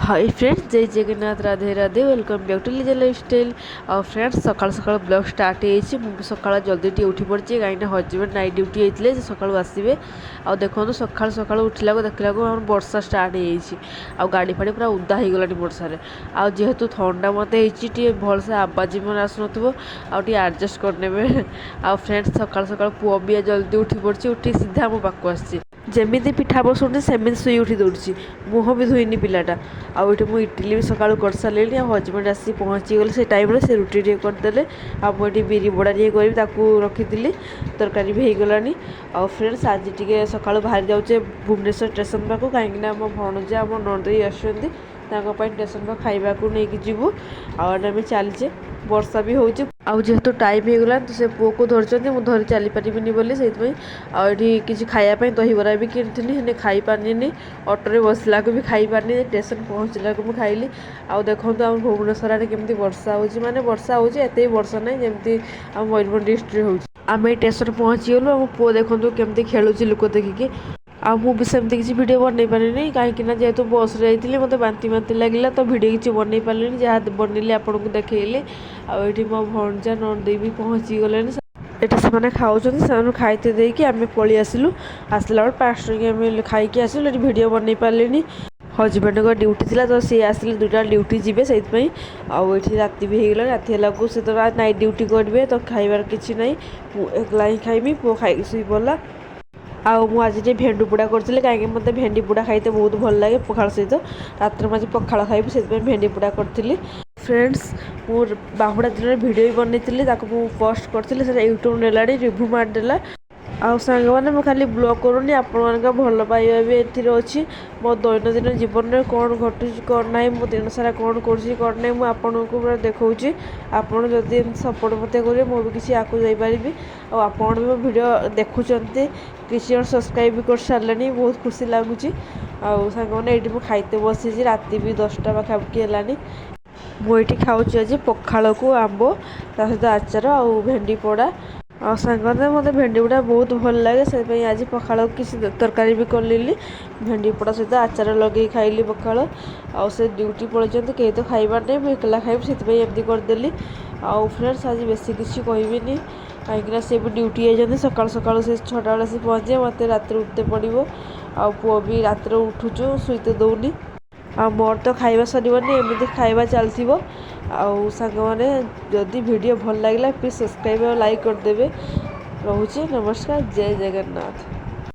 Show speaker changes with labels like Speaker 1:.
Speaker 1: हाय friends, जय Jagannath, Radhe Radhe. Welcome back to Liza lifestyle. और friends सकाल सकाल ब्लॉग स्टार्ट हो सकाल जल्दी टी उठी पड़ी कहीं हजबैंड नाइट ड्यूटी होते सकाल आसवे। आउ देखो सकाल सकाल उठला देखला वर्षा स्टार्ट हो गाड़ी फाड़ी पूरा उदा हो गलानी वर्षार। आउ जेहेतु थंडा मत हो भलसे आवाज मन आसुन आउ आडजस्ट करने। आउ फ्रेंड्स सकाल सकाल पुओ भी जल्दी उठी पड़ी उठी सीधा मो पाक आसी जमी पिठा बसुनी सेमती शुई उठी दौड़ी मुह भी धोईनी पिलाटा। आउ ये इटिली भी सका कर सारे हजबैंड आसी पहुँची गले से टाइम से रुटी टे करदे। आगे बिरी बड़ा टे कर रखी तरकारी भी हो गलानी। आउ फ्रेंड्स आज टे सका बाहरी जाऊे भुवनेश्वर स्टेशन पाक कहीं आम भणजा आम नंदी आसुँच स्टेशन पर खावा नहीं जीवु। आम चलीचे वर्षा भी हो जेहेतु टाइम हो गला तो से पुओ को धरते मुझे धरी चली पारिनी बोली से आठी किसी खायापी दहीबरा भी किनी खाई पारनी। ऑटोरे बसला भी खाई पारनी स्टेशन पहुँचला को खाइली। आउ देखो आम भुवनेश्वर आड़े केमती वर्षा हो माने वर्षा हो एत वर्षा ना जमी आम मयूरभंज डिस्ट्रिक्ट हो। आम स्टेशन पहुँची गलु आम पुओ देखो केमती खेलुची लोक देखिकी। मुझे सेमती किसी वीडियो बनई पारे कहीं जेहेतु बस जाइए मत बांती बांती लगे तो वीडियो किसी बनई पारे जहाँ बनइली आपको देखली। आठी मो भणजा नंदी भी पहुँची गले एटा से खाऊँ से खाईते देकी आम पलि आसलु आसला बेल 5 टंकी आम खाई आसलु ये वीडियो बनई पारे। हजबैंड का ड्यूटी थी तो सी आसिले 2टा ड्यूटी जी से ये राति भी होगा राति है से तो नाइट ड्यूटी करेंगे तो खाइबार किसी ना एकला ही खाइमी पुओ खाई शुई पड़ा। आज भेंडी पोड़ा करी कहीं मत भेंडी पोड़ा खाइते बहुत भल लगे पखाड़ सहित रात में आज पखाड़ खाइबी से भेंडी पोड़ा करी। फ्रेंड्स मोर बाहुड़ा दिन भिडियो भी बनई पोस्ट करी यूट्यूब नेला रिव्यू मारदेला। आउ सांग मैंने मुझे खाली ब्लॉग करूनी आपण भल पाइबा भी एथि अच्छी मो दैनंदिन जीवन में कौन घटू कौन ना मो दिन सारा कौन कर मुझे आपको पूरा देखा आपड़ जदि सपोर्ट मत करेंगे मुझे किसी आगे जापरि। आपड़ भी मो भिड देखुं किसी जन सब्सक्राइब भी कर सारे बहुत खुशी लगुच। सांग मैंने ये खाइते बसी राति भी 10टा पाखापाखि है मुझे खाऊँ आज पखाड़ को आंब ता सहित आचार आउ भेंडी पोड़ा। सांगने मत भेंडी पोड़ा बहुत भल लगे से आज पखाड़ किसी तरकारी भी कली भेंडी पोड़ा सहित आचार लगे खाइली पखाड़। से ड्यूटी पड़े कहीं तो खाइबार नहीं मुझे एकला खाइबी से एमती करदेली। आउ फ्रेंड्स आज बेसी किसी कहबी कहीं सी भी ड्यूटी आते सका सका से 6टा बेले से पहुँचे मत रात उठते पड़ो। आ पुओ भी रात उठुचु शुईते दौनी मोर तो खाइबा सरबनी एमती खाइबा चलती। आउ सांग मैंने जदि वीडियो भल लगे प्लीज सब्सक्राइब और लाइक करदे। रोचे नमस्कार, जय जगन्नाथ।